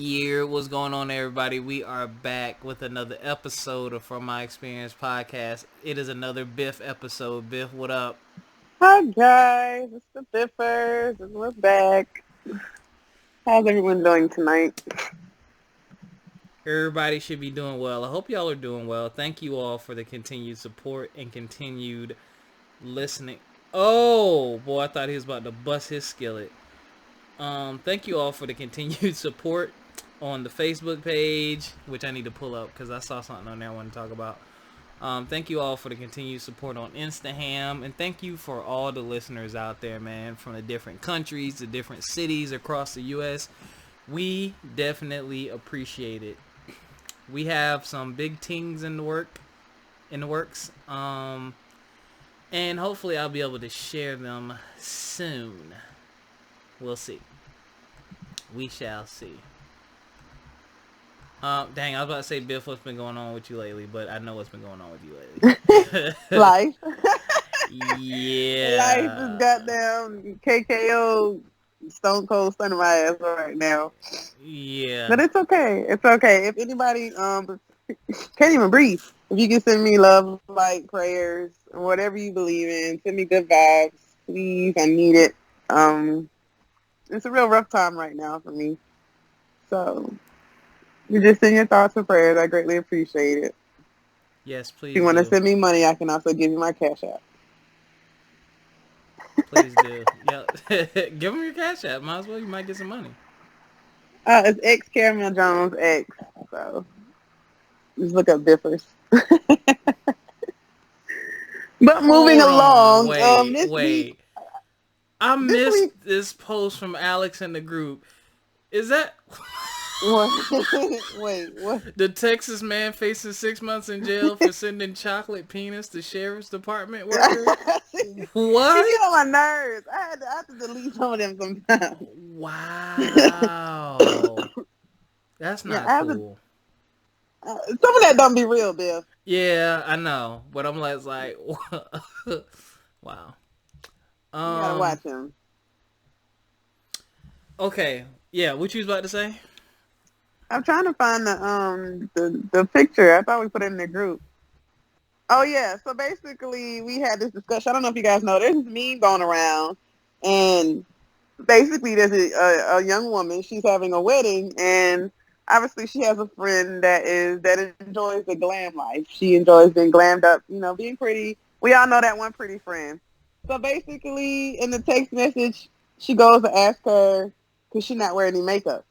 Yeah, what's going on, everybody? We are back with another episode of From My Experience podcast. It is another Biff episode. Biff, what up? Hi guys, it's the Biffers, and we're back. How's everyone doing tonight? Everybody should be doing well. I hope y'all are doing well. Thank you all for the continued support and continued listening. Oh boy, I thought he was about to bust his skillet. Thank you all for the continued support on the Facebook page, which I need to pull up because I saw something on there I want to talk about. Thank you all for the continued support on Instaham, and thank you for all the listeners out there, man, from the different countries, the different cities across the U.S. We definitely appreciate it. We have some big things in the works, and hopefully I'll be able to share them soon. We'll see. We shall see. Dang, I was about to say, Biff, what's been going on with you lately? But I know what's been going on with you lately. Life. Life is Yeah. goddamn KKO Stone Cold Stunning my ass right now. Yeah. But it's okay. It's okay. If anybody can't even breathe, if you can send me love, light, prayers, whatever you believe in, send me good vibes, please. I need it. It's a real rough time right now for me. So you just send your thoughts and prayers. I greatly appreciate it. Yes, If you please want to do. send me money, I can also give you my cash app. Please do. Yeah. Give him your cash app. Might as well. You might get some money. It's X Caramel Jones X. So just look up Biffers. But moving Hold on. along, Wait. this week, Wait. I this missed week, this post from Alex in the group. Is that what? Wait, what? the Texas man facing 6 months in jail for sending chocolate penis to sheriff's department worker? He get What? on my nerves. I had to delete some of them sometimes. Wow. That's Yeah, not I have to. cool. Some of that don't be real, Bill. Yeah, I know, but I'm like, wow. You gotta Um. watch him. Okay. Yeah. What you was about to say? I'm trying to find the picture. I thought we put it in the group. Oh yeah. So basically, we had this discussion. I don't know if you guys know. There's this meme going around, and basically, there's a young woman. She's having a wedding, and obviously, she has a friend that enjoys the glam life. She enjoys being glammed up. Being pretty. We all know that one pretty friend. So basically, in the text message, she goes to ask her because she's not wearing any makeup.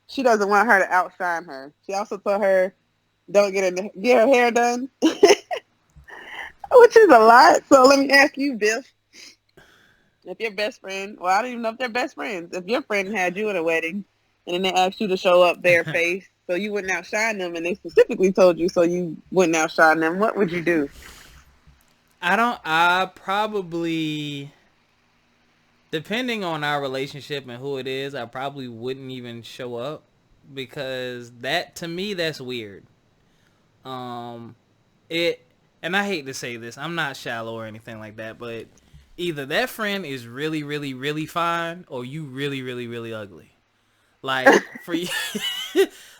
She doesn't want her to outshine her. She also told her don't get her hair done, which is a lot. So let me ask you, Biff, if your best friend, well, I don't even know if they're best friends. If your friend had you at a wedding and then they asked you to show up their face so you wouldn't outshine them, and they specifically told you so you wouldn't outshine them, what would you do? I don't. I probably, depending on our relationship and who it is, I probably wouldn't even show up because that to me that's weird. Um, it and I hate to say this, I'm not shallow or anything like that, but either that friend is really, really, really fine or you really, really, really ugly. Like for you,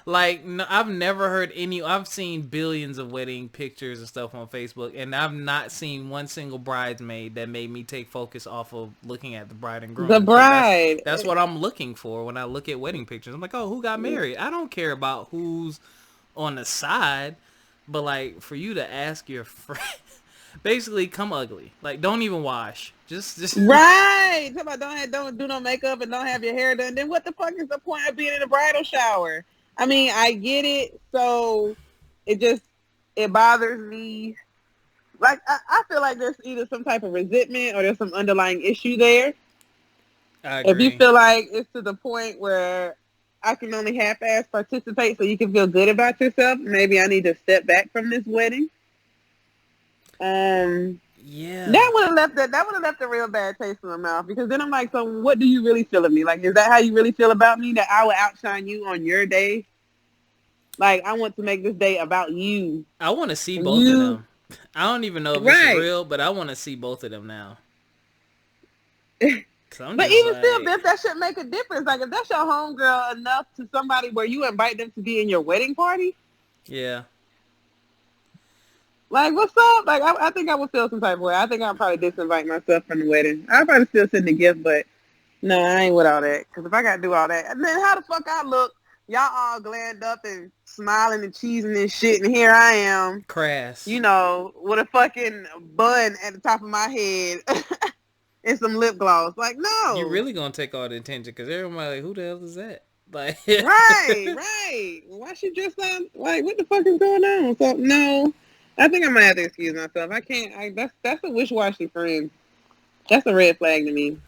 like no, I've never heard any. I've seen billions of wedding pictures and stuff on Facebook, and I've not seen one single bridesmaid that made me take focus off of looking at the bride and The groom. Because bride. that's what I'm looking for when I look at wedding pictures. I'm like, oh, who got married? I don't care about who's on the side, but like for you to ask your friend, basically, come ugly. Like, don't even wash. Just Right. Talk about don't do no makeup and don't have your hair done. Then what the fuck is the point of being in a bridal shower? I mean, I get it. So it just it bothers me. Like I feel like there's either some type of resentment or there's some underlying issue there. I If you agree. feel like it's to the point where I can only half-ass participate so you can feel good about yourself, maybe I need to step back from this wedding. Um, Yeah. that would have left a real bad taste in my mouth because then I'm like, so what do you really feel of me? Like, is that how you really feel about me? That I would outshine you on your day? Like, I want to make this day about you I want to see and both of you. them. I don't even know if it's Right. real, but I want to see both of them now. Cause I'm But just even still, like, Biff, that should make a difference. Like if that's your homegirl enough to somebody where you invite them to be in your wedding party, yeah. like what's up? Like I think I would feel some type of way. I think I'd probably disinvite myself from the wedding. I'd probably still send the gift, but no, I ain't with all that. Because if I got to do all that, and then how the fuck I look, y'all all glammed up and smiling and cheesing and shit, and here I am, Crass. with a fucking bun at the top of my head and some lip gloss. Like, You no. really gonna take all the attention because everybody like, who the hell is that? Like, Right, right. Why she dressed up? Like, what the fuck is going on? So, no. I think I might have to excuse myself. I can't. That's a wish-washy friend. That's a red flag to me.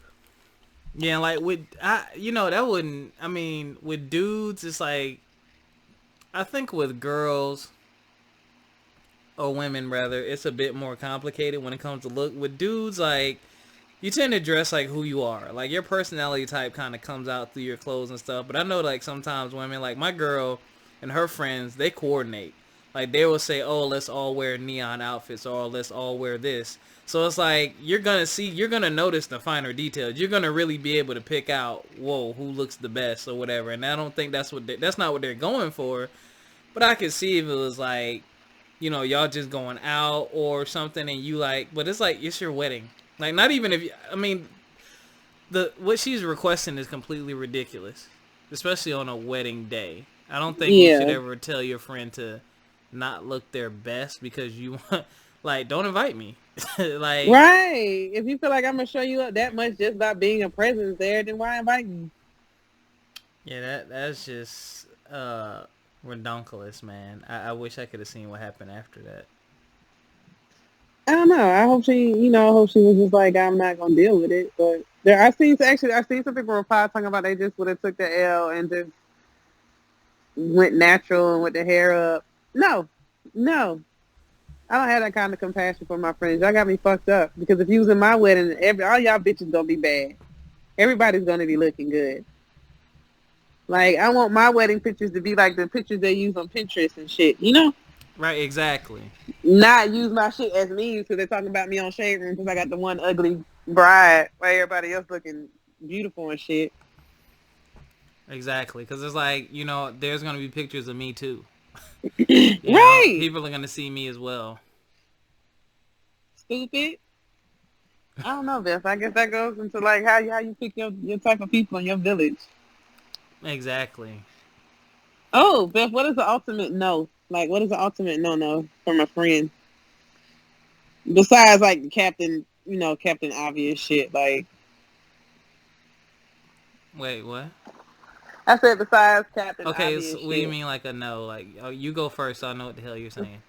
yeah, like that wouldn't. I mean, with dudes, it's like I think with girls or women rather, it's a bit more complicated when it comes to look. With dudes, like you tend to dress like who you are. Like your personality type kind of comes out through your clothes and stuff. But I know like sometimes women, like my girl and her friends, they coordinate. Like they will say, "Oh, let's all wear neon outfits," or "Let's all wear this." So it's like you're gonna notice the finer details. You're gonna really be able to pick out, whoa, who looks the best or whatever. And I don't think that's not what they're going for. But I could see if it was like, y'all just going out or something, and you like, but it's like it's your wedding. Like not even if I mean, the what she's requesting is completely ridiculous, especially on a wedding day. I don't think you should Yeah. ever tell your friend to not look their best because you want, like, don't invite me. Like, Right. If you feel like I'm gonna show you up that much just by being a presence there, then why invite me? yeah, that's just redonkulous, man. I wish I could have seen what happened after that. I don't know. I hope she was just like, I'm not gonna deal with it. But I've seen some people reply talking about they just would have took the L and just went natural and with the hair up. No, no. I don't have that kind of compassion for my friends. Y'all got me fucked up because if you was in my wedding, all y'all bitches gonna be bad. Everybody's gonna be looking good. Like I want my wedding pictures to be like the pictures they use on Pinterest and shit. Right, exactly. Not use my shit as memes because they're talking about me on Shade Room because I got the one ugly bride while everybody else looking beautiful and shit. Exactly, because it's like, there's gonna be pictures of me too. Right. People are gonna see me as well. Stupid. I don't know, Beth. I guess that goes into like how you pick your type of people in your village. Exactly. Oh, Beth, what is the ultimate no? Like, what is the ultimate no from a friend? Besides, like, Captain Obvious shit. Like, Wait, what? I said besides Captain Okay, Obvious so what do you shit. mean like a no? Like, oh, you go first, so I know what the hell you're saying.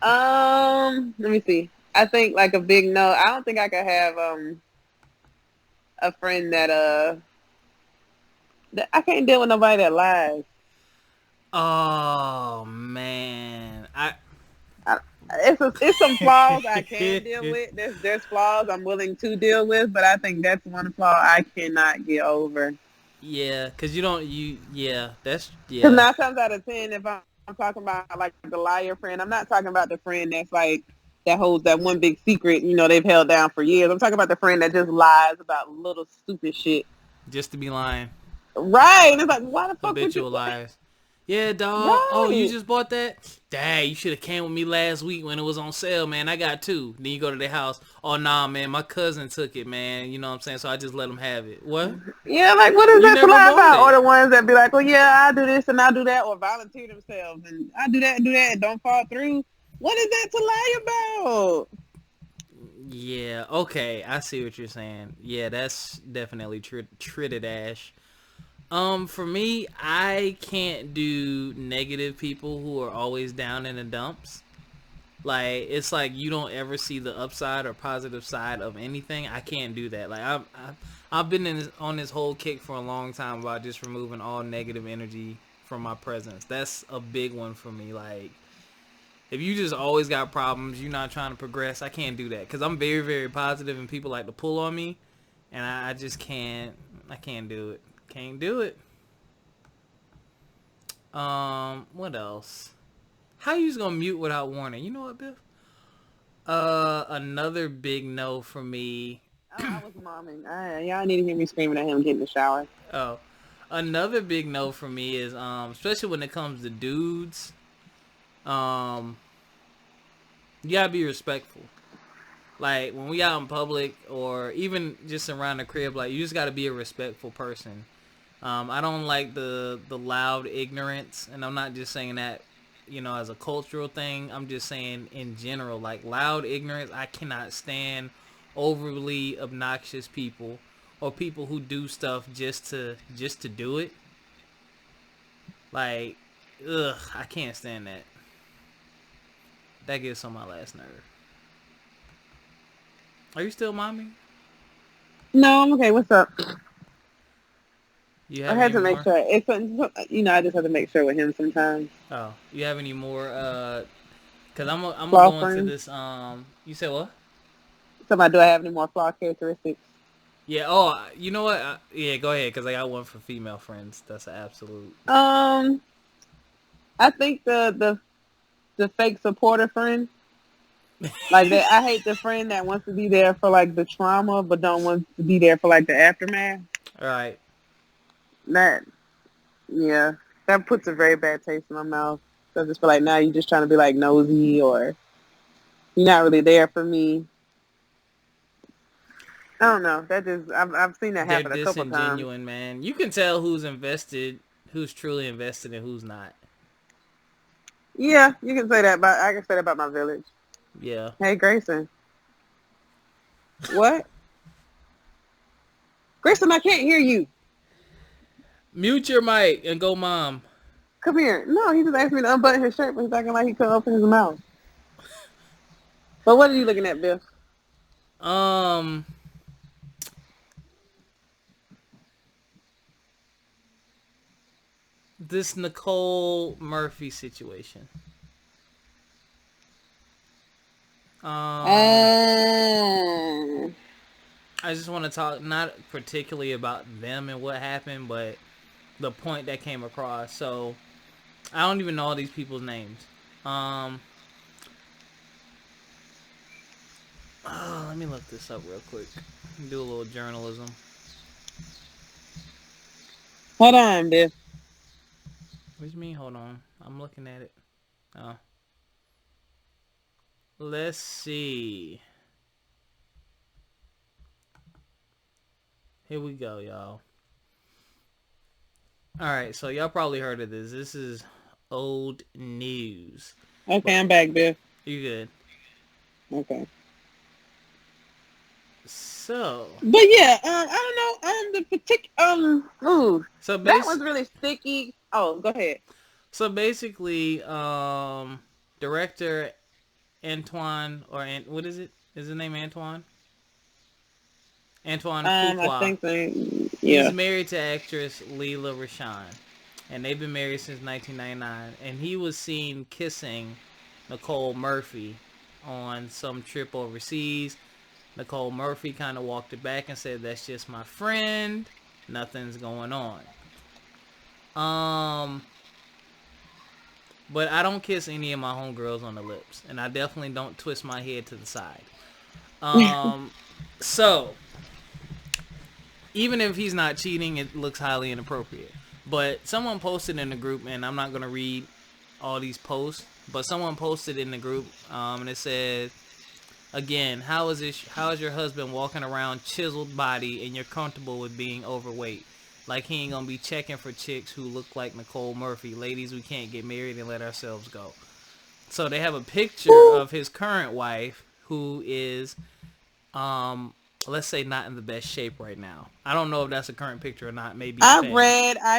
Let me see. I think, like, a big no. I don't think I could have, a friend that I can't deal with nobody that lies. Oh man, I, it's some flaws I can deal with. There's flaws I'm willing to deal with, but I think that's one flaw I cannot get over. yeah, cause you don't that's Because yeah, 9 times out of 10, if I'm talking about like the liar friend, I'm not talking about the friend that's like that holds that one big secret. They've held down for years. I'm talking about the friend that just lies about little stupid shit. just to be lying, Right? And it's like, why the fuck would you? habitual liars. Yeah, dog. Oh, you Right? just bought that? Dang, you should have came with me last week when it was on sale, man. I got two. Then you go to their house. Oh, nah, man. My cousin took it, man. You know what I'm saying? So I just let him have it. What? Yeah. Like, what is You that to never lie wanted about? Or it. the ones that be like, oh yeah, I do this and I do that, or volunteer themselves and I do that and do that and don't fall through. What is that to lie about? Yeah, okay. I see what you're saying. Yeah, that's definitely Tritidash. For me, I can't do negative people who are always down in the dumps. Like it's like you don't ever see the upside or positive side of anything. I can't do that. Like I've been on this whole kick for a long time about just removing all negative energy from my presence. That's a big one for me. Like if you just always got problems, you're not trying to progress. I can't do that because I'm very very positive and people like to pull on me, and I just can't. I can't do it. Can't do it. What else? How you just gonna mute without warning? You know what, Biff? Another big no for me. I was momming. Y'all need to hear me screaming at him getting in the shower. Oh, another big no for me is especially when it comes to dudes, um, you gotta be respectful. Like when we out in public or even just around the crib, like you just gotta be a respectful person. I don't like the loud ignorance, and I'm not just saying that, as a cultural thing. I'm just saying in general, like loud ignorance. I cannot stand overly obnoxious people or people who do stuff just to do it. Like, ugh, I can't stand that. That gets on my last nerve. Are you still mommy? No, I'm okay. What's up? You I have had any to make more? sure. I just have to make sure with him sometimes. Oh, you have any more? Cause I'm gonna Flaw go into friends. this. You said what? Somebody, do I have any more flaw characteristics? Yeah. Oh, you know what? Yeah, go ahead. Cause I got one for female friends. That's an absolute. I think the fake supporter friend. Like that, I hate the friend that wants to be there for like the trauma, but don't want to be there for like the aftermath. All right. That, yeah, that puts a very bad taste in my mouth. So I just feel like now you're just trying to be like nosy, or you're not really there for me. I don't know. I've seen that They're happen a couple times. disingenuine, man. You can tell who's invested, who's truly invested, and who's not. Yeah, you can say that. But I can say that about my village. Yeah. Hey, Grayson. What? Grayson, I can't hear you. Mute your mic and go, mom. Come here. No, he just asked me to unbutton his shirt, but he's acting like he couldn't open his mouth. But what are you looking at, Bill? Um. This Nicole Murphy situation. Um, I just want to talk not particularly about them and what happened, but the point that came across. So I don't even know all these people's names. Let me look this up real quick. Do a little journalism. hold on, Bill. What do you mean? Hold on. I'm looking at it. Oh. Let's see. Here we go, y'all. Alright, so y'all probably heard of this. This is old news. Okay, I'm back, Bill. You good? Okay. So. But yeah, I don't know. The particular ooh, So that was really sticky. Oh, go ahead. So basically, director Antoine what is it? Is his name Antoine? Antoine I Fuqua. think they, He's yeah. married to actress Leela Rashan, and they've been married since 1999. And he was seen kissing Nicole Murphy on some trip overseas. Nicole Murphy kind of walked it back and said, "That's just my friend. Nothing's going on." But I don't kiss any of my homegirls on the lips, and I definitely don't twist my head to the side. So even if he's not cheating, it looks highly inappropriate. But someone posted in the group, and I'm not going to read all these posts, but someone posted in the group, and it said, again, how is your husband walking around chiseled body and you're comfortable with being overweight? Like he ain't going to be checking for chicks who look like Nicole Murphy. Ladies, we can't get married and let ourselves go. So they have a picture of his current wife, who is let's say not in the best shape right now. I don't know if that's a current picture or not. Maybe I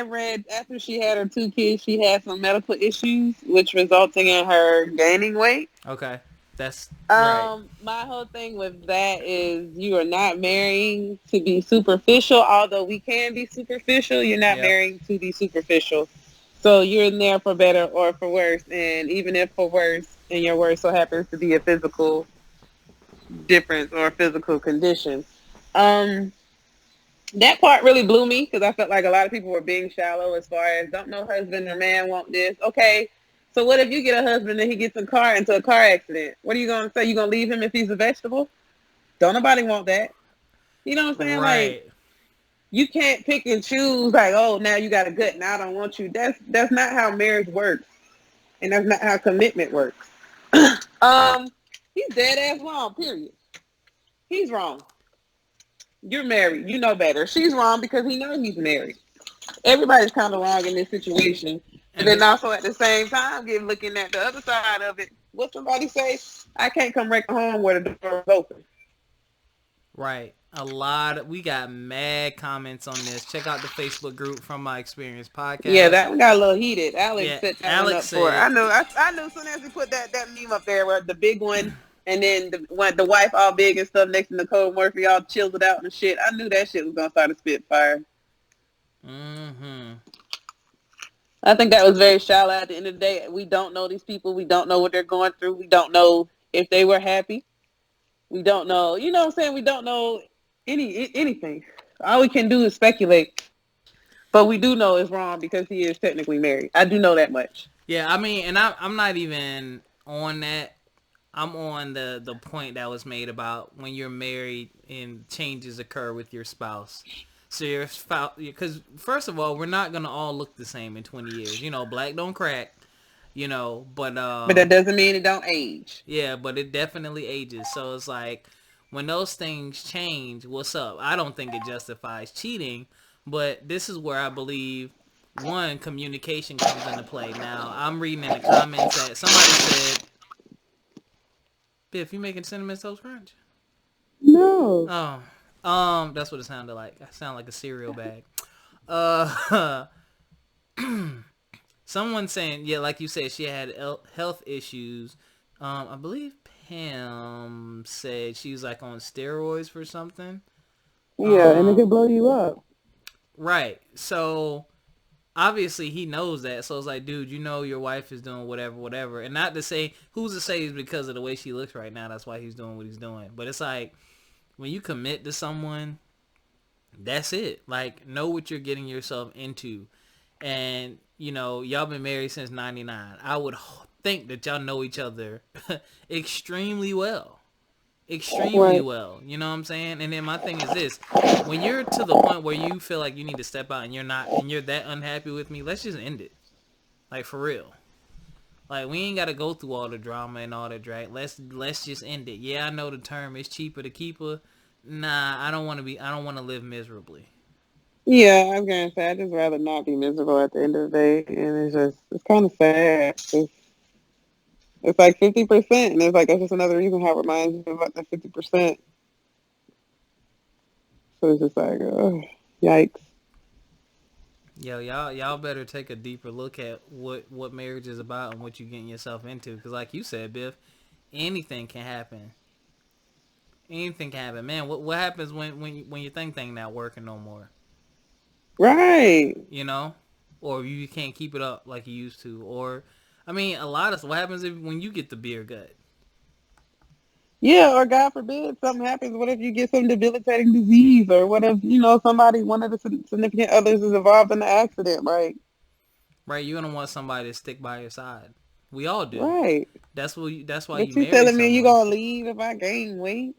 read after she had her 2 kids, she had some medical issues, which resulting in her gaining weight. Okay, that's right. My whole thing with that is you are not marrying to be superficial. Although we can be superficial, you're not Yep. marrying to be superficial. So you're in there for better or for worse. And even if for worse, and your worse so happens to be a physical difference or a physical condition. Um, that part really blew me because I felt like a lot of people were being shallow as far as don't know husband or man want this. Okay, so what if you get a husband and he gets into a car accident? What are you going to say? You going to leave him if he's a vegetable? Don't nobody want that. You know what I'm saying? Like, Right. you can't pick and choose. Like, oh, now you got a gut. Now I don't want you. That's not how marriage works, and that's not how commitment works. um, he's dead ass wrong. Period. He's wrong. You're married. You know better. She's wrong because he knows he's married. Everybody's kind of wrong in this situation. And And then this, also at the same time, get looking at the other side of it. What somebody say? I can't come wreck home where the door is open. right. We got mad comments on this. Check out the Facebook group from My Experience Yeah, podcast. that one got a little heated. Alex Yeah, set that one Alex up for it. said, I knew as soon as he put that meme up there where the big one and then the wife all big and stuff next to Nicole Murphy all chilled it out and shit. I knew that shit was gonna start a spitfire. mm-hmm. I think that was very shallow. At the end of the day, we don't know these people. We don't know what they're going through. We don't know if they were happy. We don't know. You know what I'm saying? We don't know anything. All we can do is speculate. But we do know it's wrong because he is technically married. I do know that much. Yeah, I mean, and I'm not even on that. I'm on the point that was made about when you're married and changes occur with your spouse. So your spouse, because first of all, we're not gonna all look the same in 20 years. You know, black don't crack. You know, but But that doesn't mean it don't age. yeah, but it definitely ages. So it's like when those things change, what's up? I don't think it justifies cheating, but this is where I believe one, communication comes into play. Now, I'm reading in the comments that somebody said, Biff, you making cinnamon toast crunch? No. Oh, that's what it sounded like. I sound like a cereal bag. Uh, someone saying, yeah, like you said, she had health issues. I believe Pam said she was like on steroids for something. Yeah, and it could blow you up. Right. So obviously he knows that. So it's like, dude, you know your wife is doing whatever, whatever. And not to say, who's to say it's because of the way she looks right now, that's why he's doing what he's doing. But it's like, when you commit to someone, that's it. Like, know what you're getting yourself into. And, you know, y'all been married since 99. I would think that y'all know each other extremely well. Extremely Right. well. You know what I'm saying? And then my thing is this. When you're to the point where you feel like you need to step out and you're that unhappy with me, let's just end it. Like, for real. Like, we ain't got to go through all the drama and all the drag. Let's just end it. Yeah, I know the term is cheaper to keep her. Nah, I don't want to live miserably. Yeah, I was gonna say I'd just rather not be miserable at the end of the day, and it's kind of sad. It's like 50%, and it's like that's just another reason how it reminds me about the 50%. So it's just like, oh, yikes. Yo, y'all better take a deeper look at what marriage is about and what you're getting yourself into. Because like you said, Biff, anything can happen. Anything can happen. Man, what happens when your thing not working no more? Right. You know? Or you can't keep it up like you used to. Or, I mean, a lot of what happens when you get the beer gut? Yeah, or God forbid something happens. What if you get some debilitating disease, or what if one of the significant others is involved in the accident? Right. Right? You're gonna want somebody to stick by your side. We all do. Right. That's why you But you marry telling me you someone. gonna leave if I gain weight?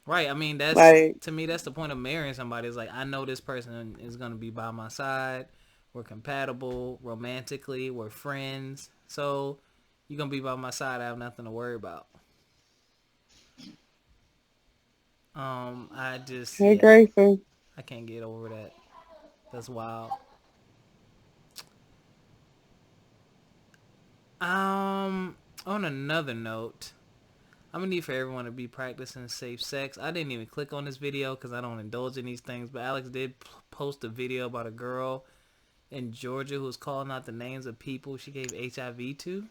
Right. I mean, that's Like, to me that's the point of marrying somebody. It's like I know this person is gonna be by my side. We're compatible romantically. We're friends. So you're gonna be by my side. I have nothing to worry about. I just hey, yeah, Grayson. I can't get over that. That's wild. On another note, I'm gonna need for everyone to be practicing safe sex. I didn't even click on this video because I don't indulge in these things. But Alex did post a video about a girl in Georgia who was calling out the names of people she gave HIV to.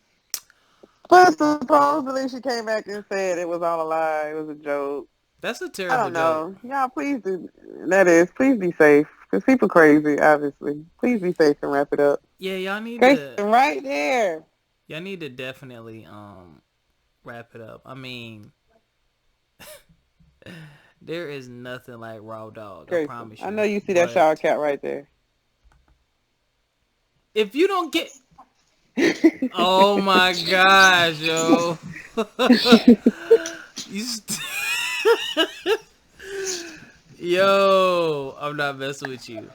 But supposedly she came back and said it was all a lie. It was a joke. That's a I terrible don't joke. know. Y'all, please do. That is, please be safe. Because people crazy, obviously. Please be safe and wrap it up. Yeah, Grayson, right there. y'all need to definitely wrap it up. I mean, there is nothing like raw dog. I Grayson, promise I you. know you see that But shower cap right there. if you don't get, oh my gosh, yo, you. Yo, I'm not messing with you.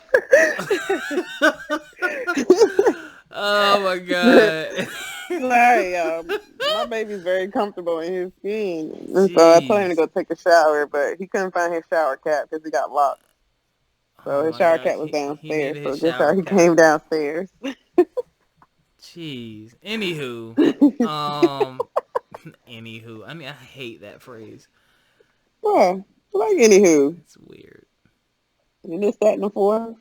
Oh my god. Like, my baby's very comfortable in his skin. And so I told him to Jeez. go take a shower, but he couldn't find his shower cap because he got locked. Oh So his my shower god. cap was He downstairs. needed So his guess how shower he cap. came downstairs. Jeez. Anywho. Anywho. I mean, I hate that phrase. Well, like anywho, It's weird. you just sat in the floor.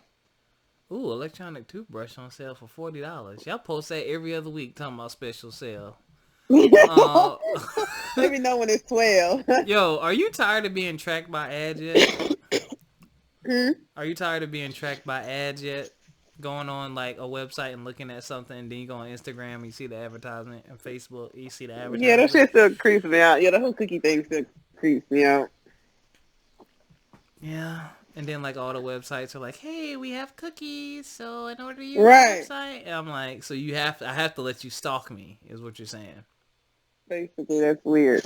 Ooh, electronic toothbrush on sale for $40. Y'all post that every other week talking about special sale. Uh, Let me know when it's 12. Yo, are you tired of being tracked by ads yet? Hmm? Are you tired of being tracked by ads yet? Going on like a website and looking at something, and then you go on Instagram and you see the advertisement, and Facebook you see the Yeah, that advertisement. shit still creeps me out. Yeah, the whole cookie thing still creeps me out. Yeah, and then like all the websites are like, "Hey, we have cookies, so in order to use our Right. website," and I'm like, "So I have to let you stalk me," is what you're saying. Basically, that's weird.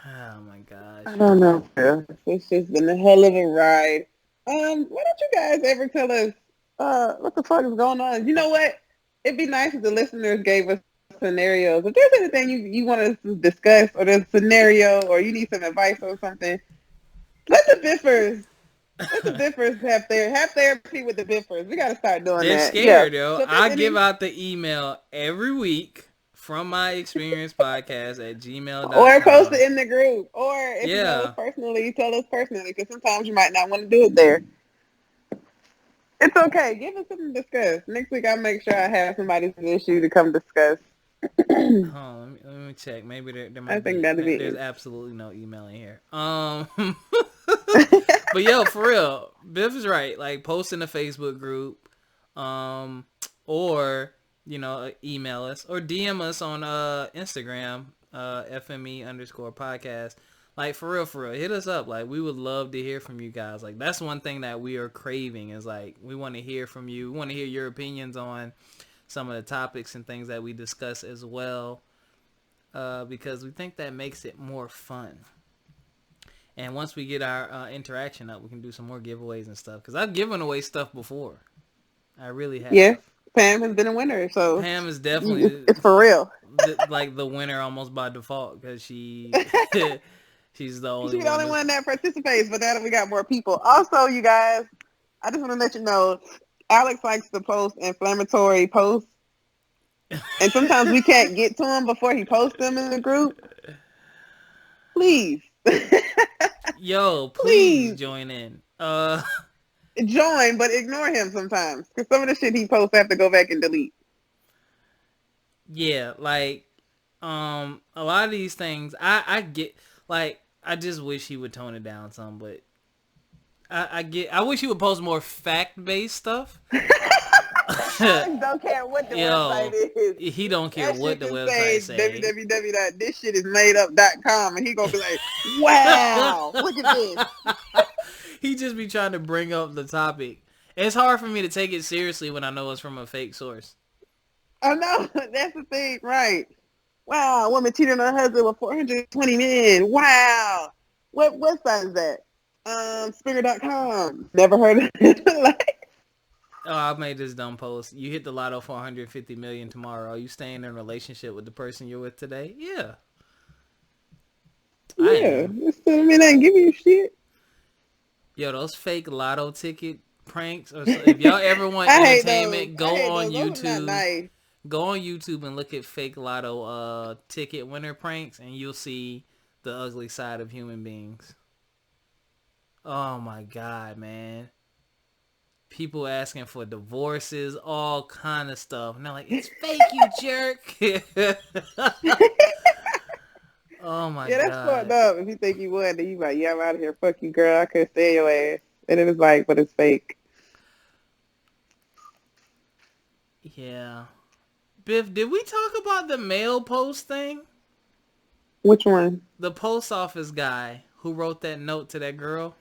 Oh my gosh. I don't know, bro. It's just been a hell of a ride. Why don't you guys ever tell us what the fuck is going on? You know what? It'd be nice if the listeners gave us scenarios. If there's anything you want us to discuss, or there's a scenario, or you need some advice or something, let the biffers have therapy with the biffers. We gotta start doing They're that. Yeah. scared, yo. So if there's I give any, out the email every week from my experience podcast at or post gmail.com. it in the group, or if you know us Yeah. personally, tell us personally, because sometimes you might not want to do it there. It's okay. Give us something to discuss. Next week, I'll make sure I have somebody's issue to come discuss. Oh, let me check. Maybe there I might think be. that'd be There's it. absolutely no email in here. But yo, for real, Biff is right. Like, post in the Facebook group, um, or email us or DM us on Instagram, FME_podcast. Like, for real, hit us up. Like, we would love to hear from you guys. Like, that's one thing that we are craving is like we want to hear from you. We want to hear your opinions on some of the topics and things that we discuss as well, because we think that makes it more fun. And once we get our interaction up, we can do some more giveaways and stuff. Because I've given away stuff before. I really have. Yes, Pam has been a winner, so Pam is definitely it's for real. like the winner almost by default because she's the only She's the one. only one that participates, but now that we got more people. Also, you guys, I just want to let you know, Alex likes to post inflammatory posts, and sometimes we can't get to him before he posts them in the group. Please. Yo, please Please join in. join, but ignore him sometimes, because some of the shit he posts I have to go back and delete. Yeah, like a lot of these things I get. Like, I just wish he would tone it down some, but I wish he would post more fact-based stuff. Alex don't care what the website is. He don't care That what shit the can website say. www.thisshitisamade-up.com, and he gonna be like, wow, look at this. He just be trying to bring up the topic. It's hard for me to take it seriously when I know it's from a fake source. I know, that's the thing, right? Wow, woman cheated on her husband with 420 men. Wow. What website is that? Springer.com. Never heard of it. Oh, I made this dumb post. You hit the lotto for 150 million tomorrow. Are you staying in a relationship with the person you're with today? Yeah. I Yeah. am. I mean, I ain't give you shit. Yo, those fake lotto ticket pranks. Or if y'all ever want I hate those. entertainment, I go hate on those. Those are not YouTube. nice. Go on YouTube and look at fake lotto ticket winner pranks, and you'll see the ugly side of human beings. Oh my god, man. People asking for divorces, all kind of stuff. And they're like, it's fake, you jerk. Oh my Yeah, that's fucked god. up. If you think you would, then you like, yeah, I'm out of here. Fuck you, girl. I couldn't stand your ass. And it was like, but it's fake. Yeah. Biff, did we talk about the mail post thing? Which one? The post office guy who wrote that note to that girl?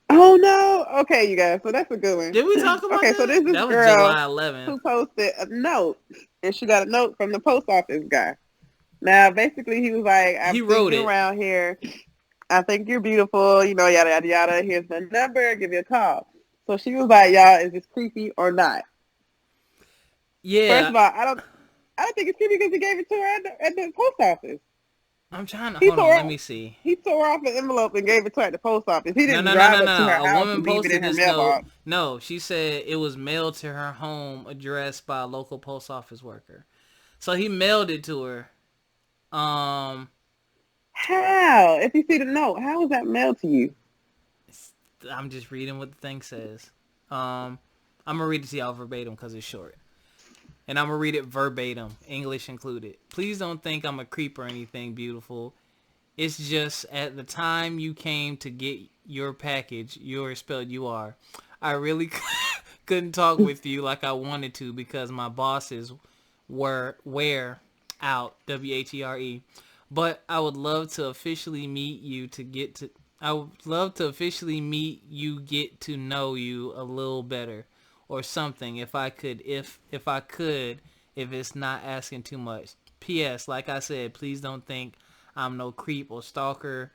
Oh, no. Okay, you guys. So that's a good one. Did we talk about Okay, so that? this That was girl July 11th. who posted a note, and she got a note from the post office guy. Now, basically, he was like, He I'm wrote thinking it. around here. I think you're beautiful, yada, yada, yada. Here's my number. Give you a call. So she was like, y'all, is this creepy or not? First Yeah, of all, I don't think it's creepy because he gave it to her at the post office. I'm trying to He hold on. tore Let me see. he tore off an envelope and gave it to her at the post office. He No, didn't no, no, no, drive up to no. her A house woman and leave it posted in her this note. mailbox. No, she said it was mailed to her home, addressed by a local post office worker. So he mailed it to her. Um, How? If you see the note, how was that mailed to you? I'm just reading what the thing says. Um, I'm gonna read it to y'all verbatim because it's short, and I'm gonna read it verbatim, English included. Please don't think I'm a creep or anything, beautiful. It's just at the time you came to get your package, you're spelled you are. I really couldn't talk with you like I wanted to because my bosses were out, WHERE. But I would love to officially meet you to get to I would love to officially meet you, get to know you a little better or something if I could, if it's not asking too much. PS, like I said, please don't think I'm no creep or stalker,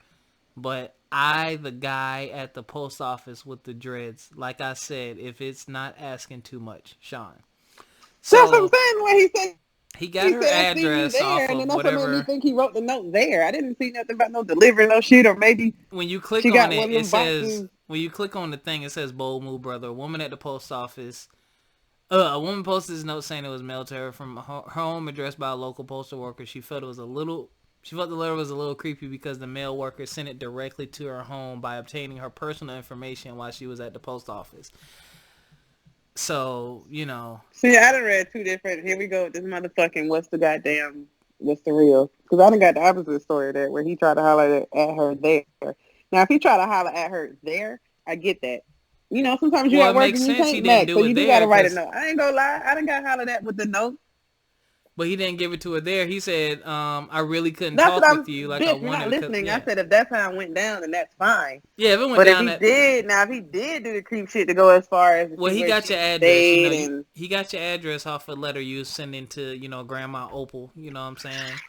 but the guy at the post office with the dreads, like I said, if it's not asking too much, Sean. That's what I'm So saying. When he got he her said, "See you address there," off and then of that's what made me whatever. think he wrote the note there. I didn't see nothing about no delivery, no shit, or maybe When you click she on got it, one of it them says, boxes. when you click on the thing, it says bold move, brother. A woman at the post office. A woman posted this note saying it was mailed to her from her home, addressed by a local postal worker. She felt the letter was a little creepy because the mail worker sent it directly to her home by obtaining her personal information while she was at the post office. So, See, I done read two different. Here we go. This motherfucking what's the real? Because I done got the opposite story of that where he tried to holler at her there. Now, if he tried to holler at her there, I get that. Sometimes you well, at it work makes and you sense he can't didn't match, so do you it do got there to write a because, note. I ain't gonna lie, I done got hollered at with the note. but he didn't give it to her there. He said, I really couldn't That's what talk I with was, you like I bitch. You're not wanted because, listening. I yeah. said if that's how it went down, then that's fine. Yeah, if it went But if down he that, did, now if he did do the creep shit to go as far as to well, see he where got your she address. stayed and He got your address off a letter you was sending to, Grandma Opal. You know what I'm saying?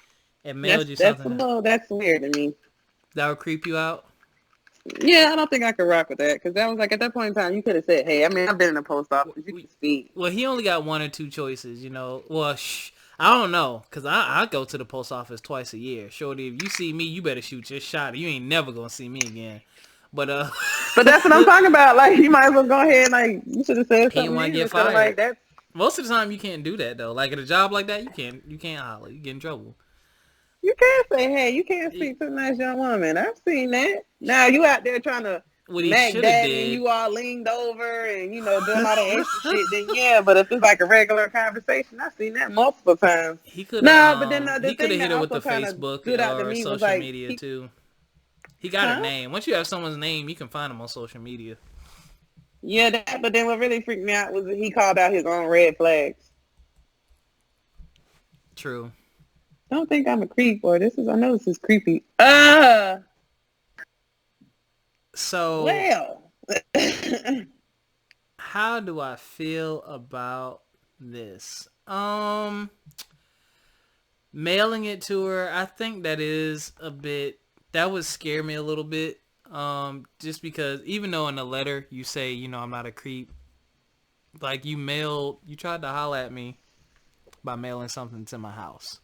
It that's mailed you that's a something little that's weird to me. that would creep you out. Yeah, I don't think I could rock with that because that was like at that point in time you could have said, "Hey, I mean, I've been in the post office. You can speak." Well, he only got one or two choices. Well, I don't know, cause I go to the post office twice a year. Shorty, if you see me, you better shoot your shot. Or you ain't never gonna see me again. But But that's what I'm talking about. Like, you might as well go ahead. Like, you should have said he didn't something want to then get instead of like fired. that. Most of the time, you can't do that though. Like at a job like that, you can't holler. You get in trouble. You can't say, "Hey, you can't speak to a nice young woman." I've seen that. Now you out there trying to What he smack should have daddy and did. you all leaned over and doing all that extra shit. Then yeah, but if it's like a regular conversation, I've seen that multiple times. He could have No, but then the he could thing have hit that her with also the kind of Facebook stood out to or me was social like, media too. He got her huh? name. Once you have someone's name, you can find them on social media. Yeah, that. But then what really freaked me out was that he called out his own red flags. True. Don't think I'm a creep, or I know this is creepy. So, Well. how do I feel about this? Mailing it to her, I think that would scare me a little bit. Just because even though in the letter you say, I'm not a creep, like you tried to holler at me by mailing something to my house.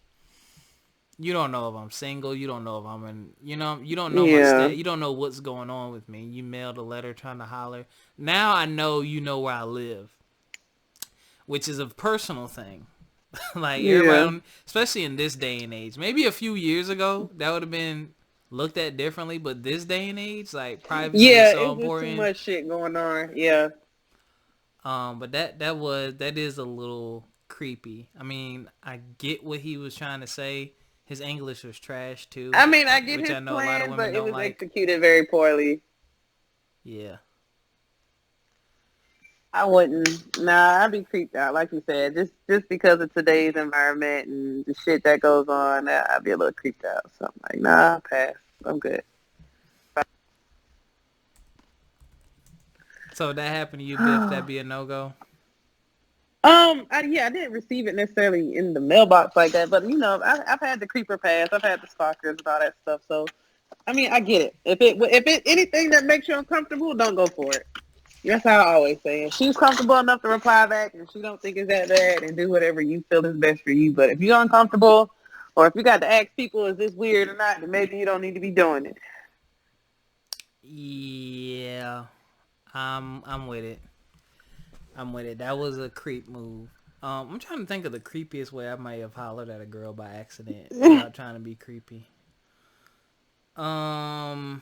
You don't know if I'm single. You don't know if I'm in. You don't know my Yeah. stat. You don't know what's going on with me. You mailed a letter trying to holler. Now I know you know where I live, which is a personal thing. Like Yeah. everybody, especially in this day and age. Maybe a few years ago that would have been looked at differently, but this day and age, like privacy is Yeah, so it's just too important. much shit going on. Yeah. But that is a little creepy. I mean, I get what he was trying to say. His English was trash too, I mean, I get which his I know a lot of plan, women but it don't was like. executed very poorly. Yeah. I wouldn't. Nah, I'd be creeped out, like you said, just because of today's environment and the shit that goes on. I'd be a little creeped out. So I'm like, nah, I'll pass. I'm good. So if that happened to you, Biff, that'd be a no go. I didn't receive it necessarily in the mailbox like that, but I've had the creeper pass, I've had the stalkers and all that stuff. So I mean, I get it. If it anything that makes you uncomfortable, don't go for it. That's how I always say. If she's comfortable enough to reply back and she don't think it's that bad, and do whatever you feel is best for you. But if you're uncomfortable, or if you got to ask people, is this weird or not, then maybe you don't need to be doing it. Yeah, I'm with it. I'm with it. That was a creep move. I'm trying to think of the creepiest way I might have hollered at a girl by accident without trying to be creepy. Hmm.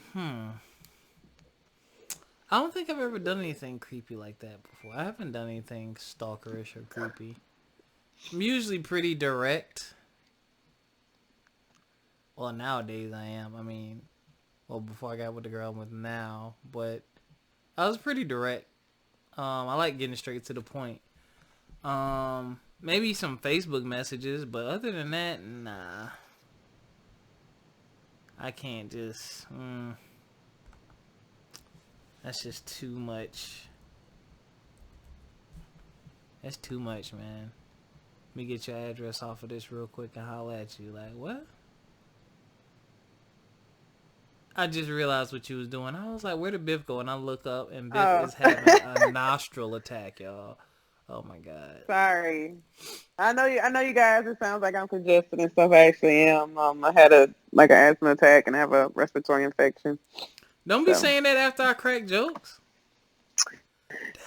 I don't think I've ever done anything creepy like that before. I haven't done anything stalkerish or creepy. I'm usually pretty direct. Well, nowadays I am. I mean, well, before I got with the girl I'm with now, but I was pretty direct. I like getting straight to the point. Maybe some Facebook messages, but other than that, nah. I can't just. That's just too much. That's too much, man. Let me get your address off of this real quick and holler at you. Like, what? I just realized what you was doing. I was like, where did Biff go? And I look up, and Biff is having a nostril attack, y'all. Oh my god. Sorry. I know you guys. It sounds like I'm congested and stuff. I actually am. I had an asthma attack and I have a respiratory infection. Don't be saying that after I crack jokes.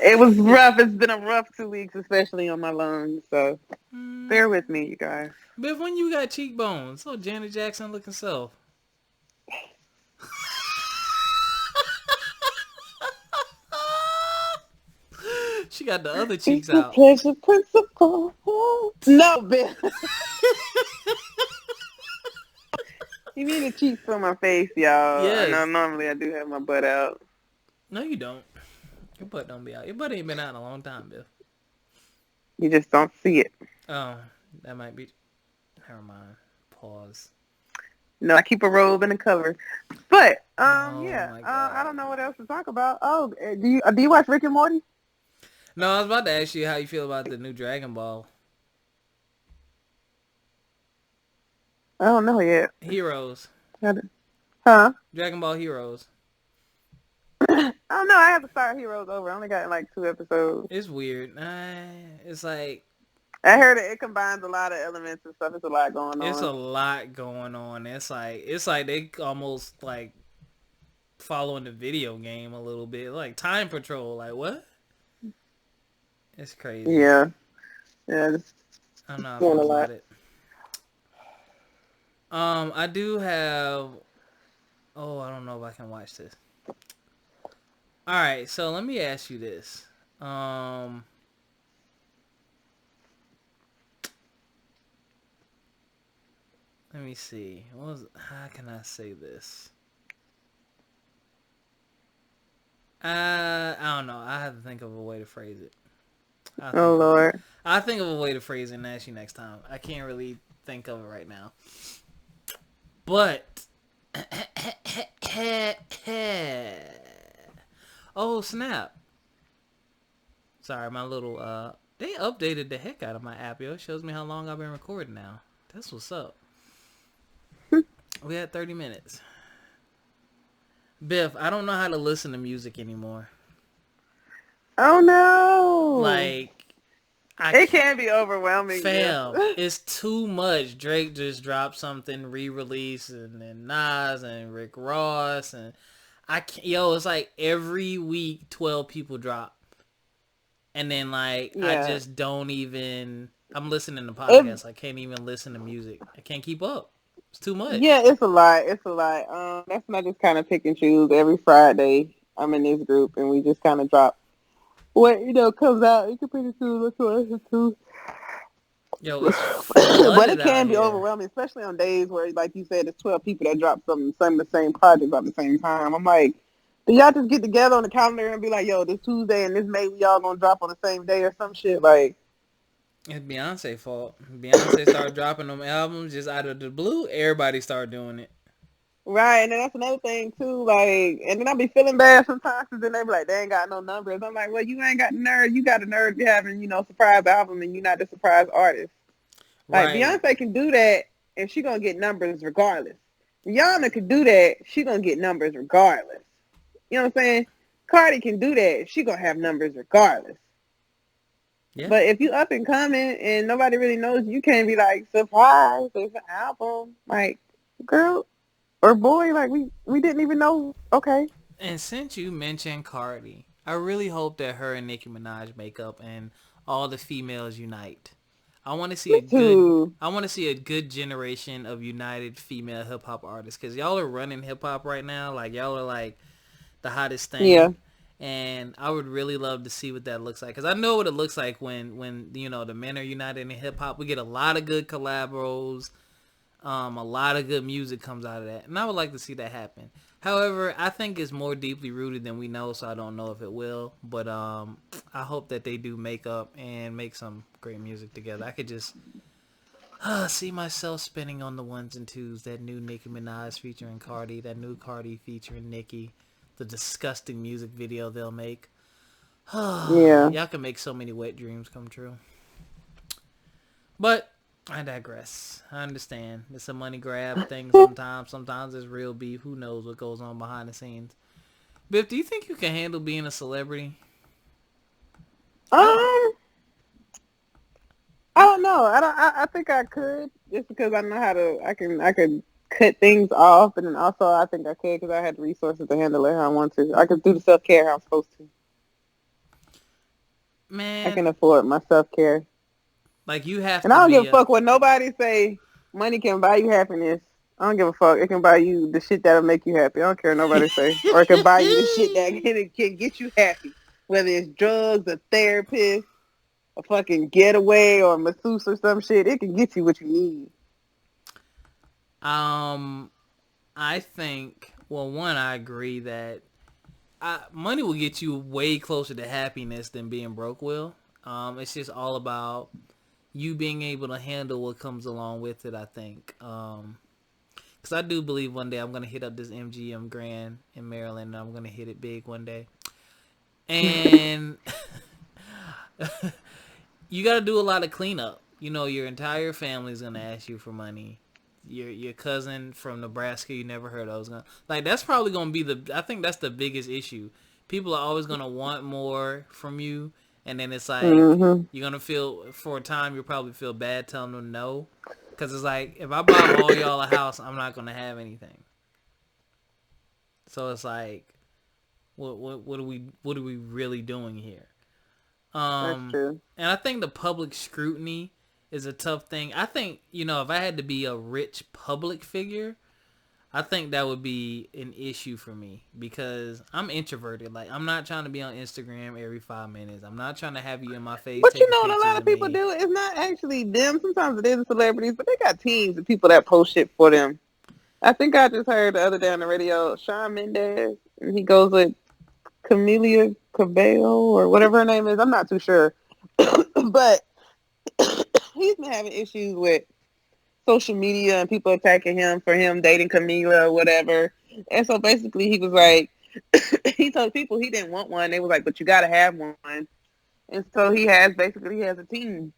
It was rough. It's been a rough 2 weeks, especially on my lungs. So bear with me, you guys. Biff, when you got cheekbones, so Janet Jackson looking self. She got the other cheeks out. Pleasure principle. No, Bill. You mean the cheeks on my face, y'all? Yes. I know normally I do have my butt out. No, you don't. Your butt don't be out. Your butt ain't been out in a long time, Bill. You just don't see it. Oh, that might be. Never mind. Pause. No, I keep a robe and a cover. But Oh, yeah, my God. I don't know what else to talk about. Oh, do you watch Rick and Morty? No, I was about to ask you how you feel about the new Dragon Ball. I don't know yet. Heroes. Huh? Dragon Ball Heroes. I don't know. I have to start Heroes over. I only got like 2 episodes. It's weird. It's like I heard it combines a lot of elements and stuff. It's a lot going on. it's a lot going on. It's like they almost like following the video game a little bit, like Time Patrol. Like what? It's crazy. Yeah. I'm not feeling about it. I do have. Oh, I don't know if I can watch this. All right, so let me ask you this. Let me see. How can I say this? I don't know. I have to think of a way to phrase it. Oh, Lord. I'll think of a way to phrase it and ask you next time. I can't really think of it right now. But oh snap. Sorry, my little they updated the heck out of my app, yo. It shows me how long I've been recording now. That's what's up. We had 30 minutes. Biff, I don't know how to listen to music anymore. Oh no. Like it can be overwhelming. Fam, it's too much. Drake just dropped something re-release, and then Nas and Rick Ross, and I can't. Yo, it's like every week 12 people drop, and then like I just don't even. I'm listening to podcasts. I can't even listen to music. I can't keep up. It's too much. Yeah, it's a lot. It's a lot. That's not just kind of pick and choose. Every Friday, I'm in this group, and we just kind of drop what comes out. You can pick and choose what to listen to. Yo, it's but it can be overwhelming, especially on days where, like you said, it's 12 people that drop the same project at the same time. I'm like, do y'all just get together on the calendar and be like, yo, this Tuesday and this May, we all gonna drop on the same day or some shit? Like, it's Beyonce's fault. Beyonce started dropping them albums just out of the blue. Everybody started doing it. Right, and then that's another thing too. Like, and then I be feeling bad sometimes because then they be like, they ain't got no numbers. I'm like, well, you ain't got the nerve. You got the nerve to having surprise album, and you're not the surprise artist. Like Beyonce can do that, and she gonna get numbers regardless. Yana could do that. She gonna get numbers regardless. You know what I'm saying? Cardi can do that. She gonna have numbers regardless. Yeah. But if you up and coming and nobody really knows you, can't be like surprise. It's an album, like girl or boy, like we didn't even know. Okay, And since you mentioned Cardi, I really hope that her and Nicki Minaj make up and all the females unite. I want to see me a good too. I want to see a good generation of united female hip hop artists cuz y'all are running hip hop right now. Like y'all are like the hottest Yeah, thing. And I would really love to see what that looks like cuz I know what it looks like when you know the men are united in hip hop. We get a lot of good collabos. A lot of good music comes out of that, and I would like to see that happen. However, I think it's more deeply rooted than we know, so I don't know if it will. But I hope that they do make up and make some great music together. I could just see myself spinning on the ones and twos. That new Nicki Minaj featuring Cardi, that new Cardi featuring Nicki, the disgusting music video they'll make. yeah. Y'all can make so many wet dreams come true. But I digress. I understand. It's a money grab thing sometimes. Sometimes it's real beef. Who knows what goes on behind the scenes. Biff, do you think you can handle being a celebrity? I don't. Um, I don't know. I don't. I think I could just because I know how to. I could cut things off, and then also I think I could because I had the resources to handle it how I want to. I could do the self care how I'm supposed to. I Man, can afford my self care. like you have And to I don't be give a a. fuck what nobody say. Money can buy you happiness. I don't give a fuck. It can buy you the shit that'll make you happy. I don't care what nobody say. Or it can buy you the shit that can get you happy. Whether it's drugs, a therapist, a fucking getaway, or a masseuse or some shit. It can get you what you need. um, I think. Well, one, I agree that money will get you way closer to happiness than being broke will. It's just all about you being able to handle what comes along with it. I think. Because I do believe one day I'm going to hit up this MGM Grand in Maryland and I'm going to hit it big one day. And you got to do a lot of cleanup. You know, your entire family is going to ask you for money. Your cousin from Nebraska you never heard of is going to... Like, that's probably going to be the... I think that's the biggest issue. People are always going to want more from you. And then it's like, Mm-hmm. you're going to feel... For a time, you'll probably feel bad telling them no. Because it's like, if I buy all y'all a house, I'm not going to have anything. So it's like, what are we really doing here? That's true. And I think the public scrutiny is a tough thing. I think, you know, if I had to be a rich public figure, I think that would be an issue for me because I'm introverted. Like, I'm not trying to be on Instagram every 5 minutes. I'm not trying to have you in my face But you taking know what a pictures lot of of people me. do? It's not actually them. Sometimes it is the celebrities, but they got teams of people that post shit for them. I think I just heard the other day on the radio, Shawn Mendes, and he goes with Camelia Cabello or whatever her name is. I'm not too sure. But he's been having issues with social media and people attacking him for him dating Camila or whatever. And so basically he was like, he told people he didn't want one. They was like, but you got to have one. And so he has a team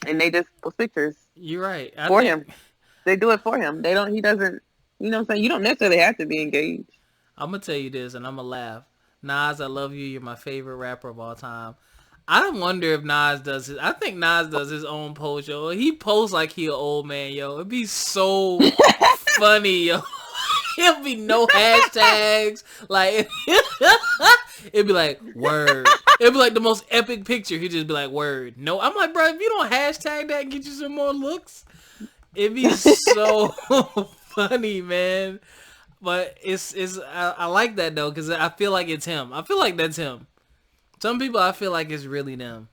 and they just post pictures You're right. I for think him. They do it for him. He doesn't, you know what I'm saying? You don't necessarily have to be engaged. I'm gonna tell you this, and I'm gonna laugh. Nas, I love you. You're my favorite rapper of all time. I wonder if Nas does his. I think Nas does his own post, yo. He posts like he an old man, yo. It'd be so funny, yo. It'll be no hashtags. Like it'd be like word. It'd be like the most epic picture. He'd just be like word. No, I'm like, bro, if you don't hashtag that and get you some more looks, it'd be so funny, man. But I like that though because I feel like it's him. I feel like that's him. Some people I feel like it's really them.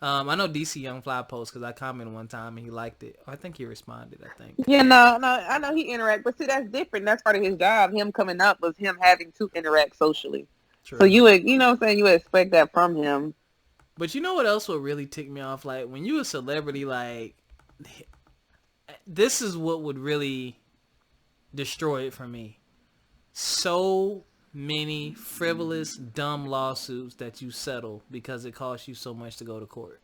I know DC Young Fly post because I commented one time and he liked it. I think he responded. I think. Yeah, no, I know he interact, but see, that's different. That's part of his job. Him coming up was him having to interact socially. So True. you know what I'm saying? You would expect that from him. But you know what else would really tick me off? Like when you a celebrity, like this is what would really destroy it for me. So many frivolous, dumb lawsuits that you settle because it costs you so much to go to court.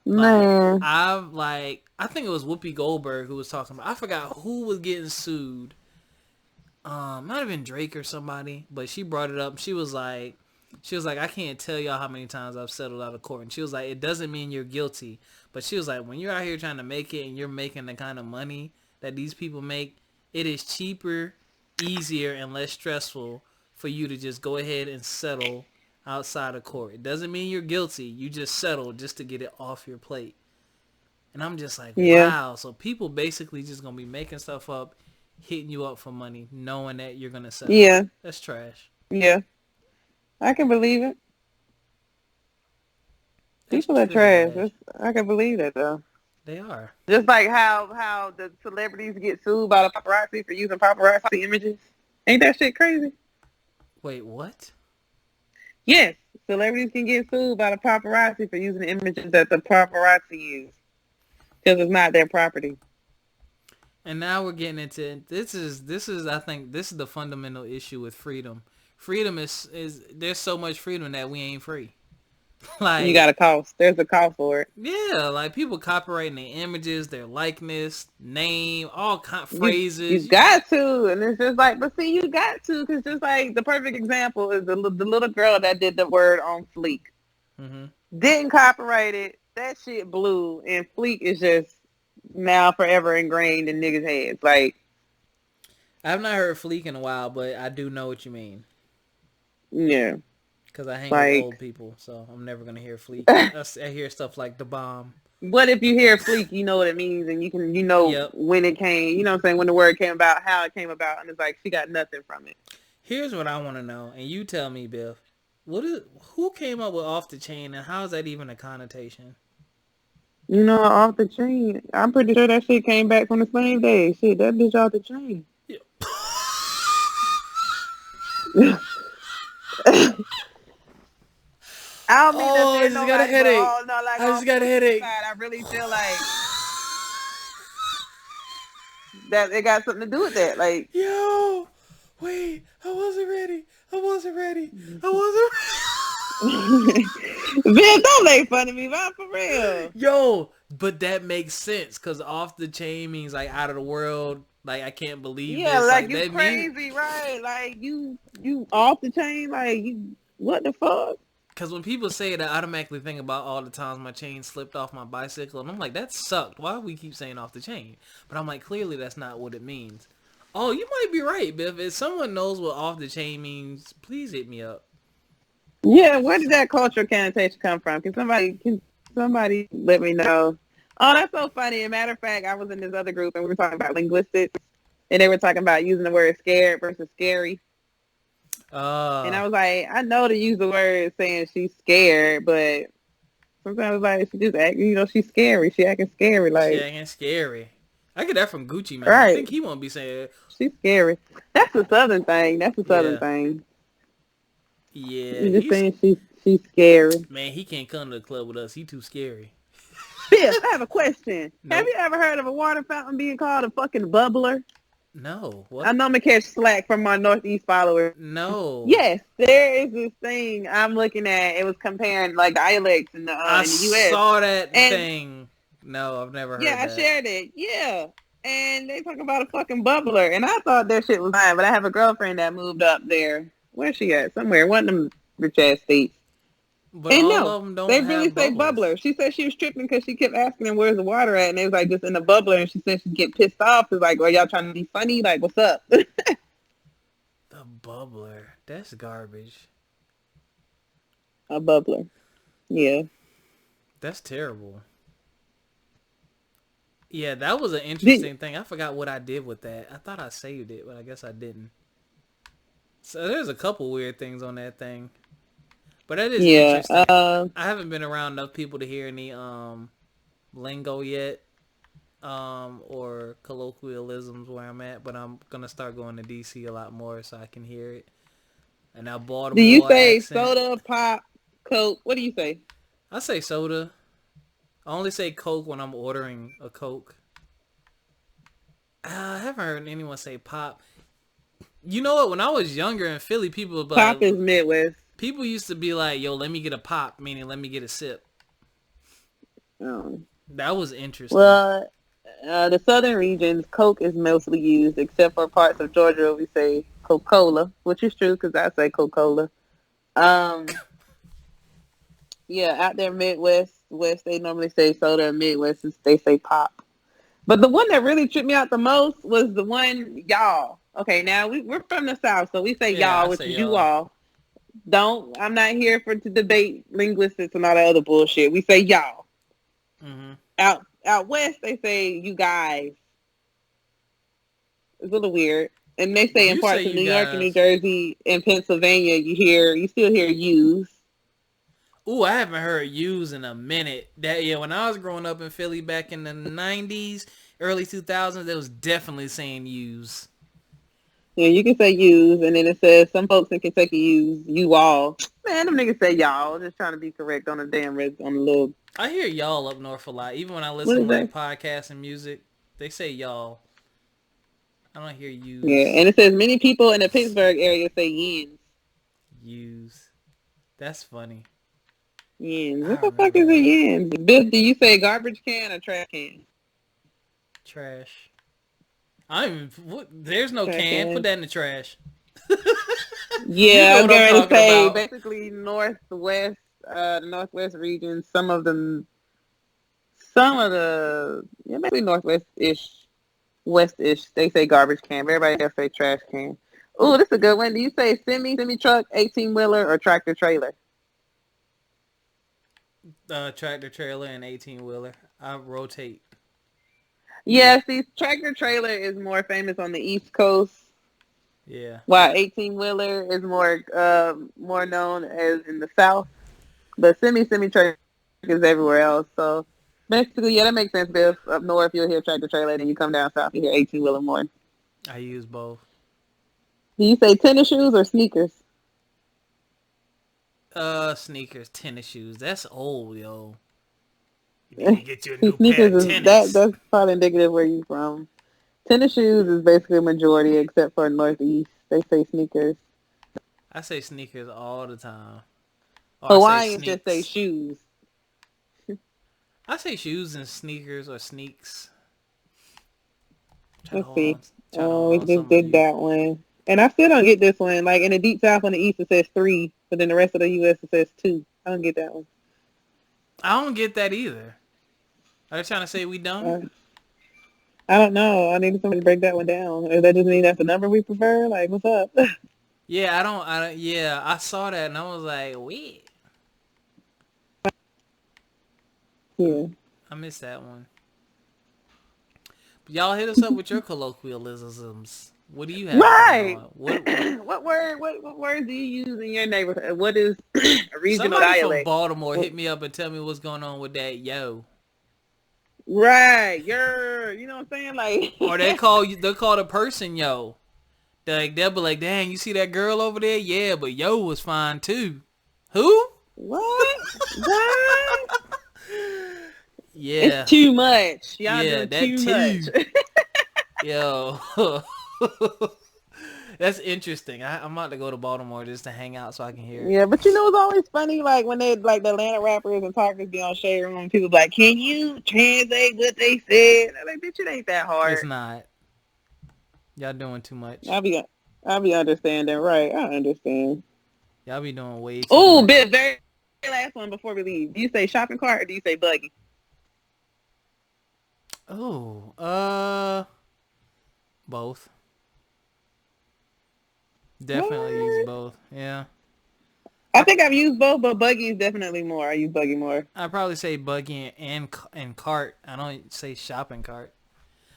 Man. I think it was Whoopi Goldberg who was talking about. I forgot who was getting sued. Might have been Drake or somebody, but she brought it up. She was like, I can't tell y'all how many times I've settled out of court. And she was like, it doesn't mean you're guilty, but she was like, when you're out here trying to make it and you're making the kind of money that these people make, it is cheaper, easier, and less stressful for you to just go ahead and settle outside of court. It doesn't mean you're guilty. You just settle just to get it off your plate. And I'm just like, Yeah. wow. So people basically just gonna be making stuff up, hitting you up for money, knowing that you're gonna settle. Yeah. That's trash. Yeah. I can believe it. People are trash. I can believe that though. They are. Just like how the celebrities get sued by the paparazzi for using paparazzi images. Ain't that shit crazy? Wait, what? Yes. Celebrities can get sued by the paparazzi for using the images that the paparazzi use. Because it's not their property. And now we're getting into this is I think this is the fundamental issue with freedom. Freedom is there's so much freedom that we ain't free. Like, you got a cost. There's a cost for it. Yeah, like people copyrighting their images, their likeness, name, all phrases. You got to, and it's just like, but see, you got to, because just like the perfect example is the little girl that did the word on Fleek. Mm-hmm. Didn't copyright it. That shit blew, and Fleek is just now forever ingrained in niggas' heads. Like, I've not heard Fleek in a while, but I do know what you mean. Yeah. Because I hang with old people, so I'm never going to hear Fleek. I hear stuff like The Bomb. But if you hear Fleek, you know what it means, and you know when it came, you know what I'm saying, when the word came about, how it came about, and it's like, she got nothing from it. Here's what I want to know, and you tell me, Biff. Who came up with off the chain, and how is that even a connotation? You know, off the chain. I'm pretty sure that shit came back from the slave days. Shit, that bitch off the chain. Yeah. I don't mean I just got a headache. I just got a headache. I really feel like that it got something to do with that. Like, yo, wait, I wasn't ready. Man, don't make fun of me, man, for real. Yo, but that makes sense, because off the chain means like out of the world. Like, I can't believe this. Like you crazy, right? Like you off the chain, like you, what the fuck? Because when people say it, I automatically think about all the times my chain slipped off my bicycle. And I'm like, that sucked. Why do we keep saying off the chain? But I'm like, clearly that's not what it means. Oh, you might be right, Biff. If someone knows what off the chain means, please hit me up. Yeah, where did that cultural connotation come from? Can somebody let me know? Oh, that's so funny. As a matter of fact, I was in this other group and we were talking about linguistics. And they were talking about using the word scared versus scary. And I was like, I know to use the word saying she's scared, but sometimes like she just act, she's scary. She acting scary. Like, she acting scary. I get that from Gucci Mane. Right. I think he won't be saying she's scary. That's a southern thing. Thing. Yeah. He's just saying she's scary. Man, he can't come to the club with us. He too scary. Biff, I have a question. Nope. Have you ever heard of a water fountain being called a fucking bubbler? No. What? I know I'm going to catch slack from my Northeast followers. No. Yes, there is this thing I'm looking at. It was comparing like dialects in the U.S. I saw that thing. No, I've never heard that. Yeah, I shared it. Yeah. And they talk about a fucking bubbler. And I thought that shit was fine, but I have a girlfriend that moved up there. Where's she at? Somewhere. One of them rich-ass states. But and all no, of them don't they have really say bubblers. bubbler. She said she was tripping because she kept asking them where's the water at, and they was like just in the bubbler. And she said she'd get pissed off. It's like, are y'all trying to be funny? Like, what's up? The bubbler, that's garbage. A bubbler, yeah. That's terrible. Yeah, that was an interesting thing. I forgot what I did with that. I thought I saved it, but I guess I didn't. So there's a couple weird things on that thing. But that is interesting. I haven't been around enough people to hear any lingo yet, or colloquialisms where I'm at. But I'm gonna start going to DC a lot more so I can hear it. And now Baltimore. Do you say accent. Soda, pop, Coke? What do you say? I say soda. I only say Coke when I'm ordering a Coke. I haven't heard anyone say pop. You know what? When I was younger in Philly, people would be pop is Midwest. People used to be like, yo, let me get a pop, meaning let me get a sip. Um, That was interesting. well, the southern regions, Coke is mostly used, except for parts of Georgia where we say Coca-Cola, which is true because I say Coca-Cola. Um, yeah, out there Midwest, West, they normally say soda, and Midwest, they say pop. But the one that really tripped me out the most was the one y'all. Okay, now we're from the South, so we say Yeah, I y'all, which say is you y'all. all. Don't, I'm not here for to debate linguistics and all that other bullshit. We say y'all. Hmm. Out west, they say you guys. It's a little weird. And they say in You say parts of you New York and New guys. Jersey and Pennsylvania, you still hear yous. Ooh, I haven't heard "use" in a minute. That yeah, when I was growing up in Philly back in the '90s, early 2000s, they was definitely saying "use." Yeah, you can say yous, and then it says some folks in Kentucky use you all. Man, them niggas say y'all. Just trying to be correct on the damn on the little. I hear y'all up north a lot. Even when I What listen to is that? like podcasts and music, they say y'all. I don't hear Yeah, "use." and it says many people in the Pittsburgh area say yins. Use. That's funny. Yins. What I the fuck remember is a that. yin? Biff, do you say garbage can or trash can? Trash. I don't even. What, there's no Trash can. Put can. that in the trash. You Yeah, know I was what I'm going to talking say about. basically northwest, the northwest region. Some of the, yeah, maybe northwest ish, west ish. They say garbage can. But everybody else say trash can. Oh, this is a good one. Do you say semi truck, 18 wheeler, or tractor trailer? Tractor trailer and 18 wheeler. I rotate. Yeah, see, tractor trailer is more famous on the East Coast, Yeah. while 18 wheeler is more known as in the South. But semi truck is everywhere else. So basically, yeah, that makes sense. Biff, up north you'll hear tractor trailer, then you come down south you hear 18 wheeler more. I use both. Do you say tennis shoes or sneakers? Sneakers, tennis shoes. That's old, yo. You need to get you a See, new pair sneakers of is that tennis. that's probably indicative where you from. Tennis shoes is basically a majority, except for northeast. They say sneakers. I say sneakers all the time. Or I say Hawaiians just say sneaks. shoes. I say shoes and sneakers or sneaks. Let's see. Try to Oh, hold we on just some of did you. that one. And I still don't get this one. Like in the deep south on the east it says three, but then the rest of the US it says two. I don't get that one. I don't get that either. Are they trying to say we dumb? Uh, I don't know. I need somebody to break that one down. Or that just mean that's the number we prefer? Like, what's up? Yeah, yeah, I saw that and I was like, wait. Yeah. I missed that one. But y'all hit us up with your colloquialisms. What do you have going Right. on? What What words do you use in your neighborhood? What is a regional somebody from dialect? Baltimore What, hit me up and tell me what's going on with that yo. right. You know what I'm saying? Or Like they call the person yo. They'll be like, dang, you see that girl over there? Yeah, but yo was fine too. Who? what? What? It's Yeah. too much. Y'all Yeah, doing that too much. too. Yo. That's interesting. I'm about to go to Baltimore just to hang out so I can hear it. Yeah, but you know it's always funny, like when they like the Atlanta rappers and talkers be on Shade Room, and people be like, "Can you translate what they said?" I'm like, bitch, it ain't that It's hard. not. Y'all doing too much. I'll be, I'll be understanding, right? I understand. Y'all be doing way too Oh, much. bit very last one before we leave. Do you say shopping cart or do you say buggy? Oh, both. Definitely use What? both. Yeah. I I think I've used both, but buggy is definitely more. I use buggy more. I probably say buggy and cart. I don't say shopping cart.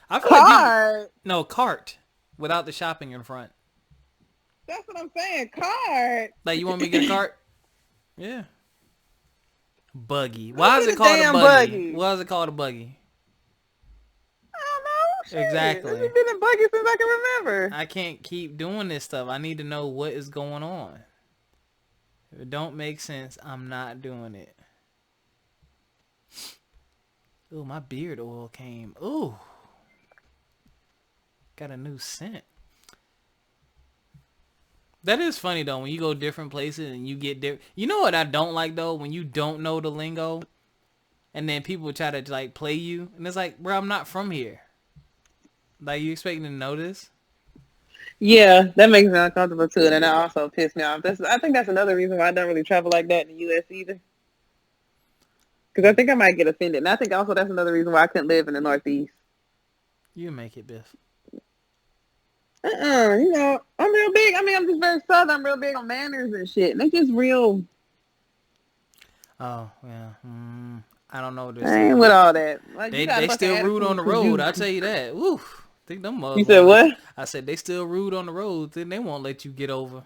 I feel like people Cart. no cart without the shopping in front. That's what I'm saying. Cart. Like you want me to get a cart? Yeah. Buggy. Let's Why is it get a called a damn buggy? buggy. Why is it called a buggy? I don't know. Shit. This Exactly. has been a buggy since I can remember. I can't keep doing this stuff. I need to know what is going on. If it don't make sense, I'm not doing it. Ooh, my beard oil came. Ooh, got a new scent. That is funny though. When you go different places and you get different. You know what I don't like though? When you don't know the lingo and then people try to like play you, and it's like, bro, I'm not from here. Like, you expecting to know this? Yeah, that makes me uncomfortable too, and that also pissed me off. I think that's another reason why I don't really travel like that in the U.S. either. Because I think I might get offended, and I think also that's another reason why I couldn't live in the Northeast. You make it, Biff. You know, I'm real big. I mean, I'm just very Southern. I'm real big on manners and shit. And they just real. Oh yeah. I don't know what they're I ain't saying. with all that. Like, you got a They fucking still rude on attitude the because road. you. I'll tell you that. Woo. Think them You said motherfuckers. what? I said they still rude on the road. Then they won't let you get over.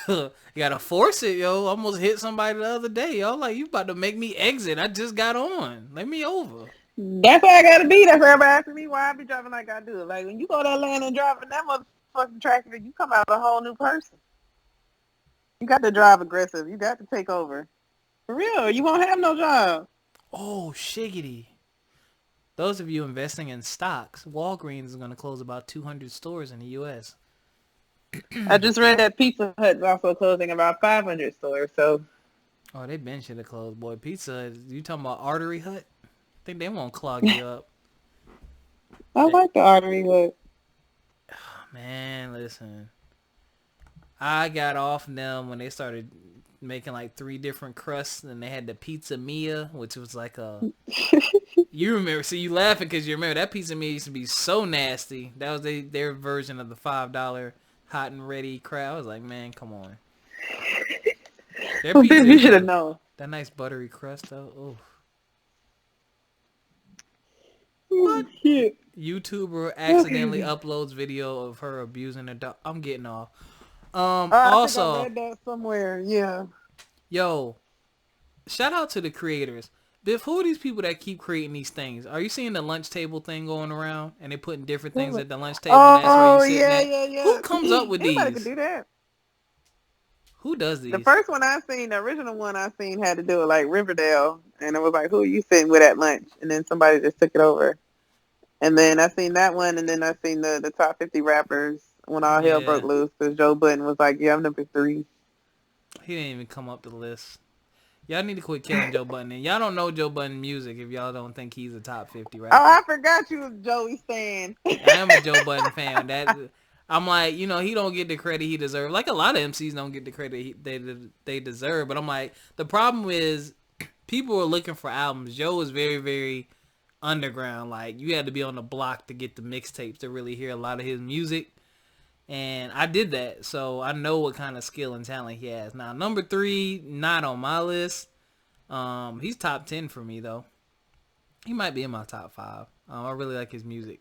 You gotta force it, yo. Almost hit somebody the other day, yo. Like, you about to make me exit. I just got on. Let me over. That's why I gotta be. That's why everybody asking me why I be driving like I do. Like, when you go to Atlanta and driving that motherfucking traffic, you come out a whole new person. You got to drive aggressive. You got to take over. For real, you won't have no job. Oh, shiggity. Those of you investing in stocks, Walgreens is going to close about 200 stores in the U.S. I just read that Pizza Hut is also closing about 500 stores. So, Oh, they been should have closed, boy. Pizza, you talking about Artery Hut? I think they won't clog you up. I like the Artery Hut. Man, listen. I got off them when they started making like 3 different crusts, and they had the Pizza Mia, which was like a... You remember, see, you laughing because you remember that Pizza Mia used to be so nasty. That was their version of the $5 hot and ready crab. I was like, man, come on. Their pizza You should have known. That nice buttery crust, though. Oh. What? Shit. YouTuber accidentally uploads video of her abusing a dog. I'm getting off. I Also, think I read that somewhere. Yeah. yo, shout out to the creators. Biff, who are these people that keep creating these things? Are you seeing the lunch table thing going around and they putting different things at the lunch table and that's where you sitting at? Yeah. Who comes up with Anybody these? could do that. Who does these? The first one I seen, the original one I seen had to do with like Riverdale, and it was like, who are you sitting with at lunch? And then somebody just took it over. And then I seen that one, and then I seen the top 50 rappers when all hell broke loose because Joe Budden was like, yeah, I'm number 3. He didn't even come up the list. Y'all need to quit killing Joe Budden. And y'all don't know Joe Budden music if y'all don't think he's a top 50 rapper. Oh, I forgot you was Joey Stan. I am a Joe Budden fan. I'm like, you know, he don't get the credit he deserves. Like a lot of MCs don't get the credit they deserve. But I'm like, the problem is people are looking for albums. Joe is very, very underground. Like, you had to be on the block to get the mixtapes to really hear a lot of his music. And I did that, so I know what kind of skill and talent he has. Now, number 3, not on my list. He's top 10 for me, though. He might be in my top 5. I really like his music.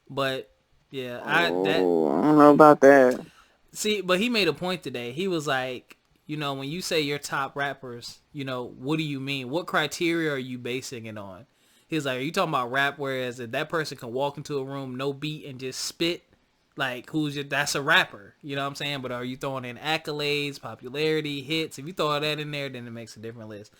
But, yeah. I don't know about that. See, but he made a point today. He was like, you know, when you say your top rappers, you know, what do you mean? What criteria are you basing it on? He was like, are you talking about rap, whereas if that person can walk into a room, no beat, and just spit? Like, that's a rapper, you know what I'm saying? But are you throwing in accolades, popularity, hits? If you throw all that in there, then it makes a different list.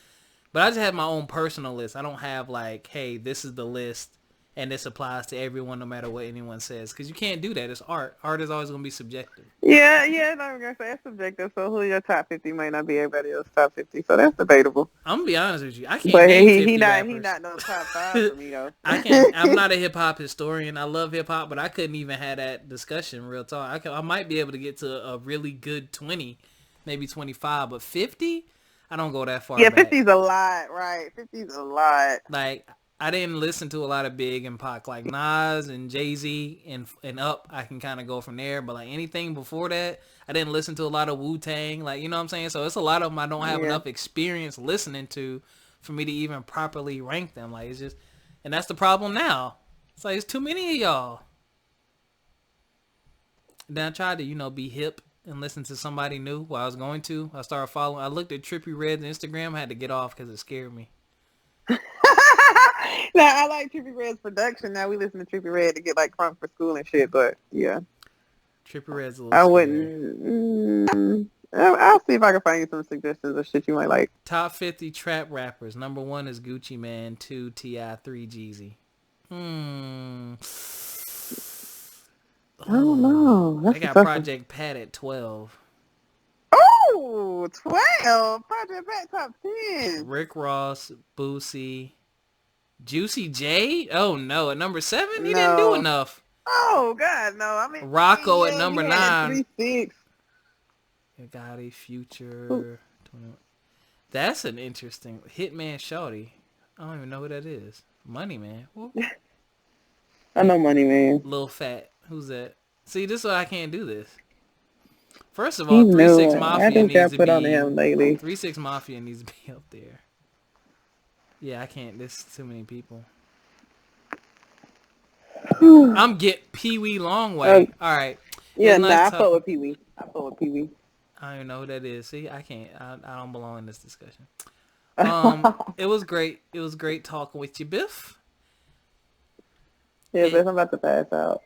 But I just have my own personal list. I don't have like, hey, this is the list, and this applies to everyone no matter what anyone says. Because you can't do that. It's art. Art is always going to be subjective. Yeah, I'm going to say it's subjective. So who your top 50 might not be everybody else's top 50. So that's debatable. I'm going to be honest with you. I can't but name 50 rappers. He not no top 5 for me, though. I'm not a hip-hop historian. I love hip-hop, but I couldn't even have that discussion real talk. I might be able to get to a really good 20, maybe 25, but 50? I don't go that far back. 50's a lot, right? 50's a lot. Like, I didn't listen to a lot of Big and Pac. Like Nas and Jay-Z and up, I can kind of go from there. But like anything before that, I didn't listen to a lot of Wu-Tang. Like, you know what I'm saying? So it's a lot of them I don't have enough experience listening to for me to even properly rank them. Like, it's just, and that's the problem now. It's like, it's too many of y'all. And then I tried to, you know, be hip and listen to somebody new while I was going to. I started following. I looked at Trippie Redd's Instagram. I had to get off because it scared me. Now, I like Trippie Redd's production. Now we listen to Trippie Redd to get like crunk for school and shit. But yeah, Trippie Redd's a little I scary. wouldn't. I'll see if I can find you some suggestions of shit you might like. Top 50 trap rappers. Number 1 is Gucci Mane. 2 T.I. 3 Jeezy. I don't know. They got Project Pat at 12. Oh, Oh, 12. Project Back top 10. Rick Ross, Boosie, Juicy J. Oh no, at number 7, he didn't do No. enough. Oh, God, no. I mean, Rocco at yeah, number you had 9. 3-6. Gotti, Ooh, Future. 21. That's an interesting Hitman Shawty. I don't even know who that is. Money Man. Whoop. I know Money Man. Lil Fat. Who's that? See, this is why I can't do this. First of all, He 3-6 knew. I Mafia just needs got to put on be him lately. 3-6 Mafia needs to be up there. Yeah, I can't. There's too many people. I'm get Pee Wee Longway. All right, it was Yeah, nice nah, I fuck talking. with Pee Wee. I fuck with Pee Wee. I don't even know who that is. See, I can't. I don't belong in this discussion. Yeah, It was great. It was great talking with you, Biff. but I'm about to pass out.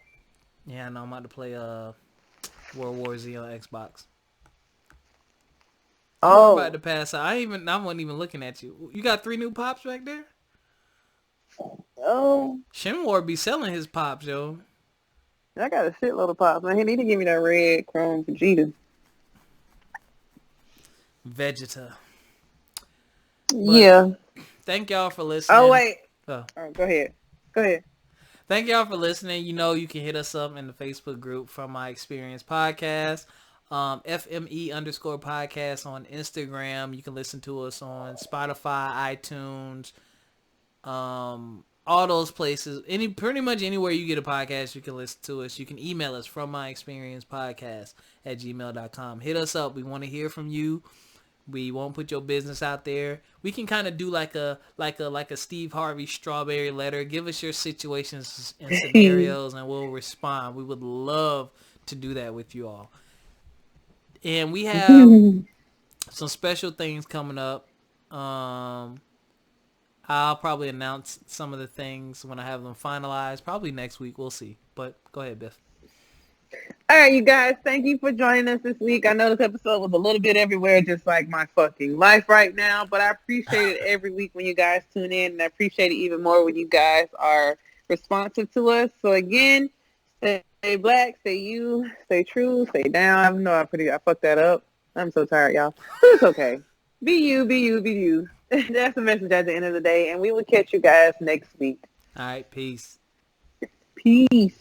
Yeah, I know. I'm about to play World War Z on Xbox. You were about to Oh, pass out. I wasn't even looking at you. You got 3 new pops back there? oh, Shenmue be selling his pops, yo. I got a shitload of pops. Man, he need to give me that red Chrome Vegeta. Vegeta. But Yeah. thank y'all for Oh, listening. wait. Oh. Oh, go ahead. Go ahead. Thank y'all for listening. You know you can hit us up in the Facebook group From My Experience Podcast. FME_podcast on Instagram. You can listen to us on Spotify, iTunes, all those places. Pretty much anywhere you get a podcast, you can listen to us. You can email us From My Experience Podcast at gmail.com. Hit us up. We want to hear from you. We won't put your business out there. We can kind of do like a Steve Harvey strawberry letter. Give us your situations and scenarios, and we'll respond. We would love to do that with you all. And we have some special things coming up. I'll probably announce some of the things when I have them finalized. Probably next week. We'll see. But go ahead, Biff. All right, you guys, thank you for joining us this week. I know this episode was a little bit everywhere, just like my fucking life right now, but I appreciate it every week when you guys tune in, and I appreciate it even more when you guys are responsive to us. So again, stay black, stay you, stay true, stay down. I know I fucked that up. I'm so tired, y'all. But it's okay. Be you, be you, be you. That's the message at the end of the day, and we will catch you guys next week. All right. Peace. Peace.